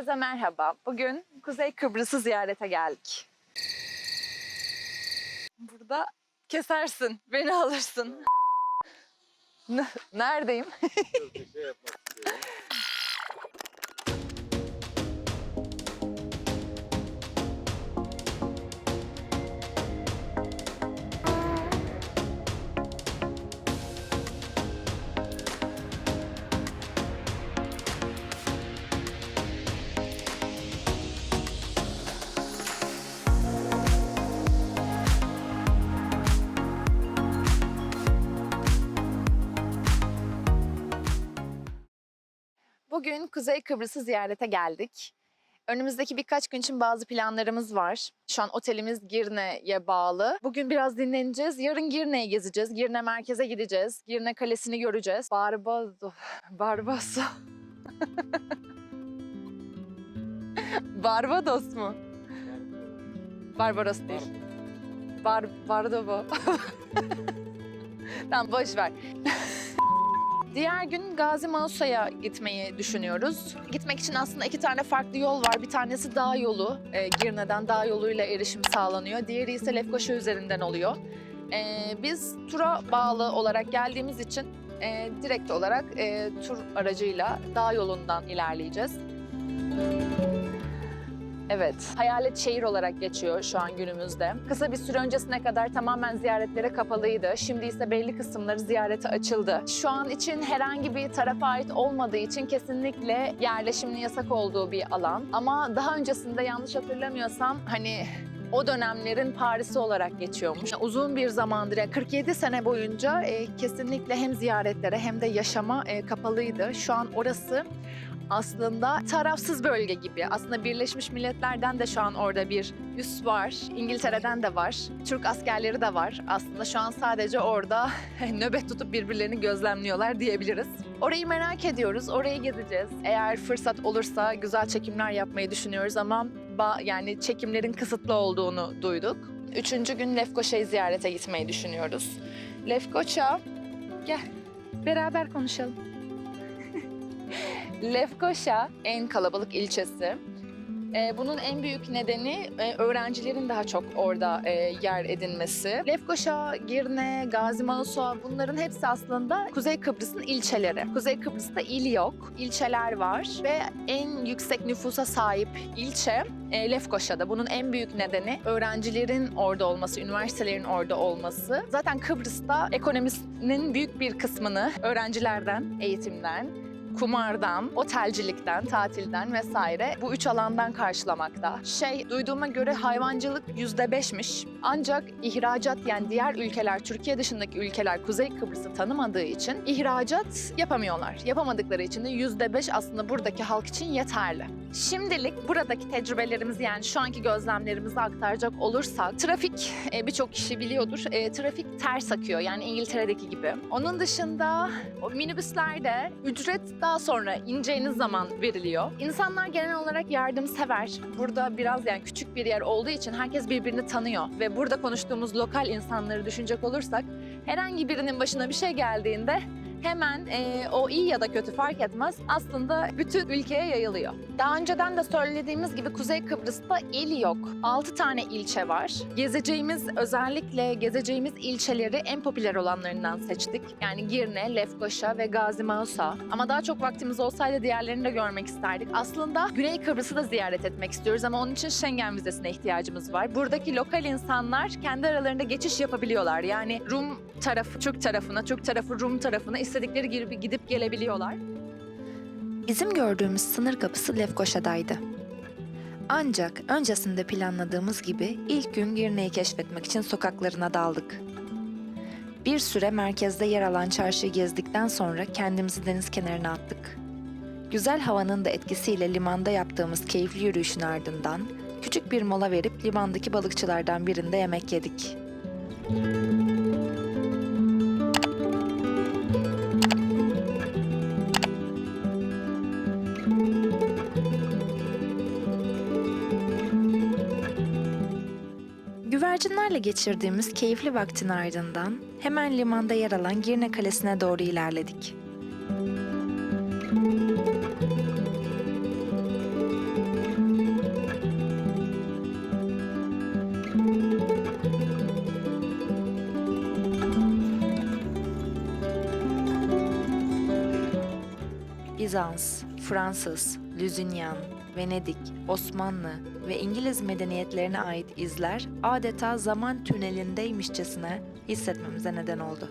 Herkese merhaba. Bugün Kuzey Kıbrıs'ı ziyarete geldik. Burada kesersin, beni alırsın. Neredeyim? Bir şey yapmak istiyorum. Bugün Kuzey Kıbrıs'ı ziyarete geldik. Önümüzdeki birkaç gün için bazı planlarımız var. Şu an otelimiz Girne'ye bağlı. Bugün biraz dinleneceğiz. Yarın Girne'yi gezeceğiz. Girne merkeze gideceğiz. Girne Kalesi'ni göreceğiz. Barbados. Barbados mu? Barbaros değil. Bardobo. Tamam boş ver. Diğer gün Gazi Mausa'ya gitmeyi düşünüyoruz. Gitmek için aslında iki tane farklı yol var. Bir tanesi dağ yolu, Girne'den dağ yoluyla erişim sağlanıyor. Diğeri ise Lefkoşa üzerinden oluyor. Biz tura bağlı olarak geldiğimiz için direkt olarak tur aracıyla dağ yolundan ilerleyeceğiz. Evet, hayalet şehir olarak geçiyor şu an günümüzde. Kısa bir süre öncesine kadar tamamen ziyaretlere kapalıydı. Şimdi ise belli kısımları ziyarete açıldı. Şu an için herhangi bir tarafa ait olmadığı için kesinlikle yerleşimin yasak olduğu bir alan. Ama daha öncesinde yanlış hatırlamıyorsam o dönemlerin Paris'i olarak geçiyormuş. Uzun bir zamandır, 47 sene boyunca kesinlikle hem ziyaretlere hem de yaşama kapalıydı. Şu an orası aslında tarafsız bölge gibi. Aslında Birleşmiş Milletler'den de şu an orada bir üs var. İngiltere'den de var. Türk askerleri de var. Aslında şu an sadece orada nöbet tutup birbirlerini gözlemliyorlar diyebiliriz. Orayı merak ediyoruz. Orayı gezeceğiz. Eğer fırsat olursa güzel çekimler yapmayı düşünüyoruz ama yani çekimlerin kısıtlı olduğunu duyduk. 3. gün Lefkoşa'yı ziyarete gitmeyi düşünüyoruz. Lefkoşa, gel beraber konuşalım. Lefkoşa en kalabalık ilçesi. Bunun en büyük nedeni öğrencilerin daha çok orada yer edinmesi. Lefkoşa, Girne, Gazi Mausa bunların hepsi aslında Kuzey Kıbrıs'ın ilçeleri. Kuzey Kıbrıs'ta il yok, ilçeler var ve en yüksek nüfusa sahip ilçe Lefkoşa'da. Bunun en büyük nedeni öğrencilerin orada olması, üniversitelerin orada olması. Zaten Kıbrıs'ta ekonomisinin büyük bir kısmını öğrencilerden, eğitimden, kumardan, otelcilikten, tatilden vesaire bu 3 alandan karşılamakta. Duyduğuma göre hayvancılık %5'miş. Ancak ihracat yani diğer ülkeler, Türkiye dışındaki ülkeler Kuzey Kıbrıs'ı tanımadığı için ihracat yapamıyorlar. Yapamadıkları için de %5 aslında buradaki halk için yeterli. Şimdilik buradaki tecrübelerimizi yani şu anki gözlemlerimizi aktaracak olursak trafik birçok kişi biliyordur. Trafik ters akıyor yani İngiltere'deki gibi. Onun dışında o minibüslerde ücret daha sonra ineceğiniz zaman veriliyor. İnsanlar genel olarak yardımsever. Burada biraz yani küçük bir yer olduğu için herkes birbirini tanıyor ve burada konuştuğumuz lokal insanları düşünecek olursak herhangi birinin başına bir şey geldiğinde hemen o iyi ya da kötü fark etmez aslında bütün ülkeye yayılıyor. Daha önceden de söylediğimiz gibi Kuzey Kıbrıs'ta il yok. 6 tane ilçe var. Özellikle gezeceğimiz ilçeleri en popüler olanlarından seçtik. Yani Girne, Lefkoşa ve Gazi Mausa. Ama daha çok vaktimiz olsaydı diğerlerini de görmek isterdik. Aslında Güney Kıbrıs'ı da ziyaret etmek istiyoruz ama onun için Schengen vizesine ihtiyacımız var. Buradaki lokal insanlar kendi aralarında geçiş yapabiliyorlar. Yani Rum tarafı Türk tarafına, Türk tarafı Rum tarafına istedikleri gibi gidip gelebiliyorlar. Bizim gördüğümüz sınır kapısı Lefkoşa'daydı. Ancak öncesinde planladığımız gibi ilk gün Girne'yi keşfetmek için sokaklarına daldık. Bir süre merkezde yer alan çarşıyı gezdikten sonra kendimizi deniz kenarına attık. Güzel havanın da etkisiyle limanda yaptığımız keyifli yürüyüşün ardından küçük bir mola verip limandaki balıkçılardan birinde yemek yedik. Güvercinlerle geçirdiğimiz keyifli vaktin ardından hemen limanda yer alan Girne Kalesi'ne doğru ilerledik. Bizans, Fransız, Lüzünyan, Venedik, Osmanlı ve İngiliz medeniyetlerine ait izler adeta zaman tünelindeymişçesine hissetmemize neden oldu.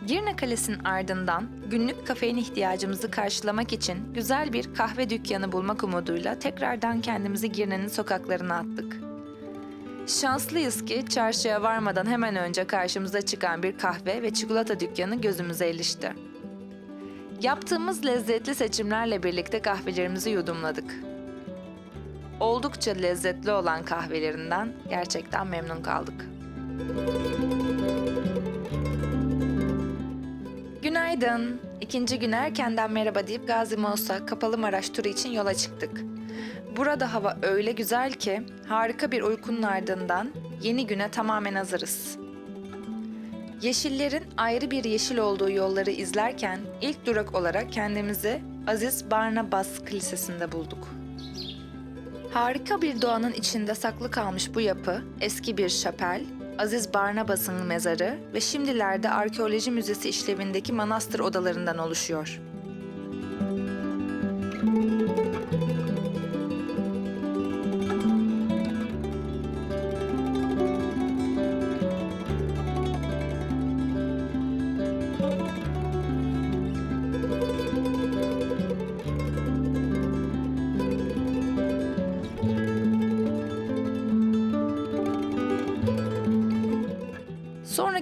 Girne Kalesi'nin ardından günlük kafein ihtiyacımızı karşılamak için güzel bir kahve dükkanı bulmak umuduyla tekrardan kendimizi Girne'nin sokaklarına attık. Şanslıyız ki çarşıya varmadan hemen önce karşımıza çıkan bir kahve ve çikolata dükkanı gözümüze ilişti. Yaptığımız lezzetli seçimlerle birlikte kahvelerimizi yudumladık. Oldukça lezzetli olan kahvelerinden gerçekten memnun kaldık. Günaydın. İkinci gün erkenden merhaba deyip Gazi Mausa Kapalımaraş turu için yola çıktık. Burada hava öyle güzel ki harika bir uykunun ardından yeni güne tamamen hazırız. Yeşillerin ayrı bir yeşil olduğu yolları izlerken ilk durak olarak kendimizi Aziz Barnabas Kilisesi'nde bulduk. Harika bir doğanın içinde saklı kalmış bu yapı eski bir şapel, Aziz Barnabas'ın mezarı ve şimdilerde arkeoloji müzesi işlevindeki manastır odalarından oluşuyor.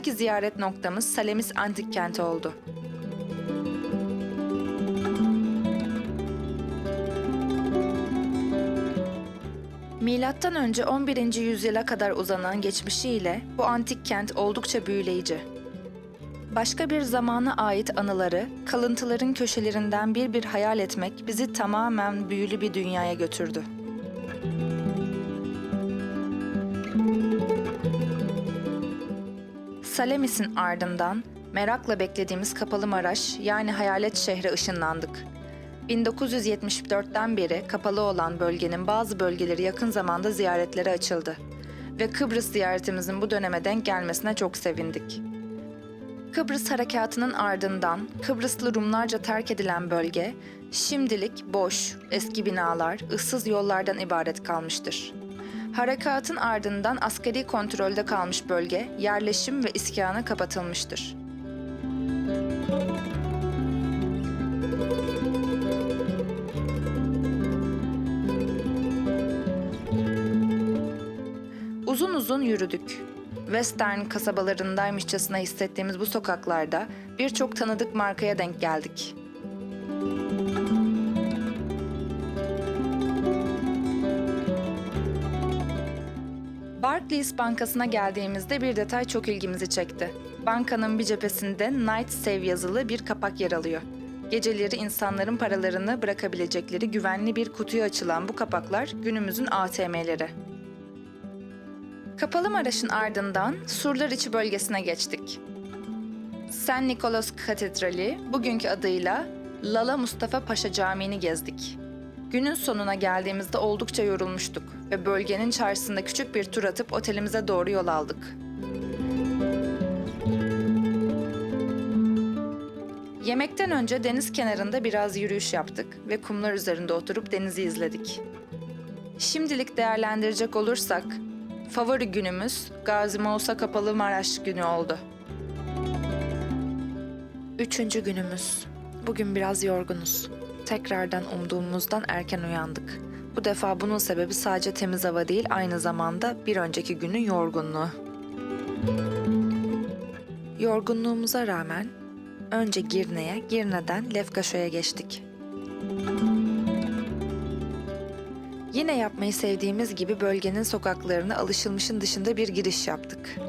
Sonraki ziyaret noktamız Salamis Antik Kenti oldu. Milattan önce 11. yüzyıla kadar uzanan geçmişiyle bu antik kent oldukça büyüleyici. Başka bir zamana ait anıları, kalıntıların köşelerinden bir hayal etmek bizi tamamen büyülü bir dünyaya götürdü. Salamis'in ardından merakla beklediğimiz Kapalımaraş yani Hayalet şehre ışınlandık. 1974'ten beri kapalı olan bölgenin bazı bölgeleri yakın zamanda ziyaretlere açıldı ve Kıbrıs ziyaretimizin bu döneme denk gelmesine çok sevindik. Kıbrıs harekatının ardından Kıbrıslı Rumlarca terk edilen bölge şimdilik boş, eski binalar, ıssız yollardan ibaret kalmıştır. Harekatın ardından askeri kontrolde kalmış bölge yerleşim ve iskana kapatılmıştır. Uzun uzun yürüdük. Western kasabalarındaymışçasına hissettiğimiz bu sokaklarda birçok tanıdık markaya denk geldik. Barclays Bankası'na geldiğimizde bir detay çok ilgimizi çekti. Bankanın bir cephesinde Night Save yazılı bir kapak yer alıyor. Geceleri insanların paralarını bırakabilecekleri güvenli bir kutuya açılan bu kapaklar günümüzün ATM'leri. Kapalımaraş'ın ardından Surlar bölgesine geçtik. St. Nicholas Katedrali, bugünkü adıyla Lala Mustafa Paşa Camii'ni gezdik. Günün sonuna geldiğimizde oldukça yorulmuştuk ve bölgenin çarşısında küçük bir tur atıp otelimize doğru yol aldık. Yemekten önce deniz kenarında biraz yürüyüş yaptık ve kumlar üzerinde oturup denizi izledik. Şimdilik değerlendirecek olursak, favori günümüz Gazi Mausa Kapalımaraş günü oldu. 3. günümüz. Bugün biraz yorgunuz. Tekrardan umduğumuzdan erken uyandık. Bu defa bunun sebebi sadece temiz hava değil, aynı zamanda bir önceki günün yorgunluğu. Yorgunluğumuza rağmen önce Girne'ye, Girne'den Lefkaşa'ya geçtik. Yine yapmayı sevdiğimiz gibi bölgenin sokaklarına alışılmışın dışında bir giriş yaptık.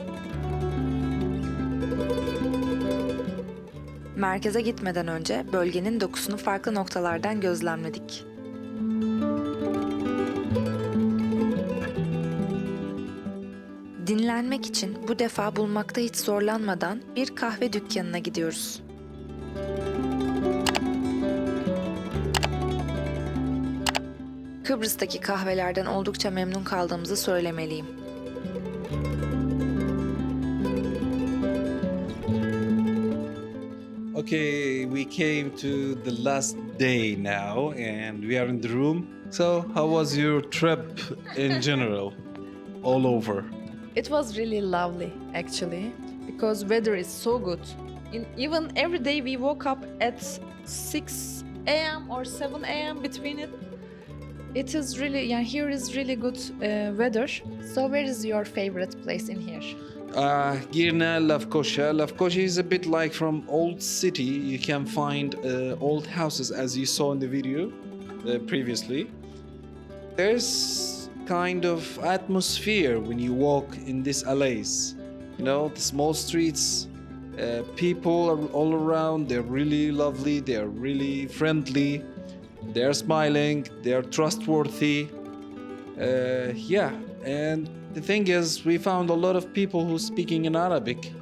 Merkeze gitmeden önce bölgenin dokusunu farklı noktalardan gözlemledik. Dinlenmek için bu defa bulmakta hiç zorlanmadan bir kahve dükkanına gidiyoruz. Kıbrıs'taki kahvelerden oldukça memnun kaldığımızı söylemeliyim. Okay, we came to the last day now and we are in the room. So, how was your trip in general? All over. It was really lovely actually because weather is so good. Even every day we woke up at 6 a.m. or 7 a.m. between it. It is really, yeah, here is really good weather. So where is your favorite place in here? Girne, Lefkoşa. Lefkoşa is a bit like from old city. You can find old houses as you saw in the video previously. There's kind of atmosphere when you walk in these alleys. You know, the small streets, people are all around. They're really lovely. They're really friendly. They're smiling. They're trustworthy. Yeah, and the thing is, we found a lot of people who speaking in Arabic.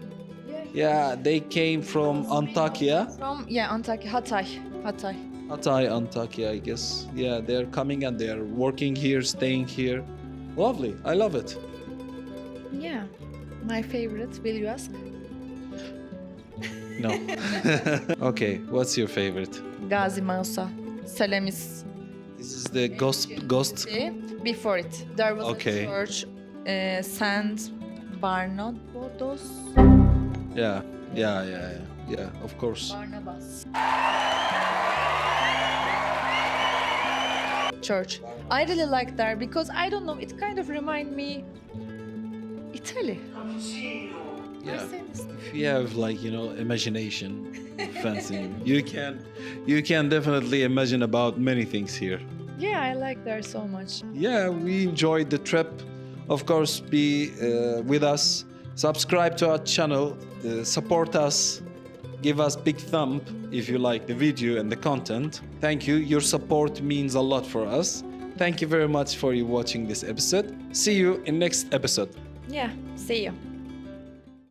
Yeah, they came from Antakya. From, yeah, Antakya, Hatay. Hatay, Antakya, I guess. Yeah, they're coming and they're working here, staying here. Lovely. I love it. Yeah, my favorite, will you ask? No. Okay, what's your favorite? Gazi Mausa, Selamis. This is the ghost. Before it, there was Okay. a church, Saint Barnabas. Yeah, of course. Barnabas. Church. I really like there because I don't know, it kind of remind me Italy. Yeah. I say this. If you have like, you know, imagination, fancy, you can definitely imagine about many things here. Yeah, I like there so much. Yeah, we enjoyed the trip. Of course, be with us. Subscribe to our channel. Support us. Give us big thumb if you like the video and the content. Thank you. Your support means a lot for us. Thank you very much for you watching this episode. See you in next episode. Yeah, see you.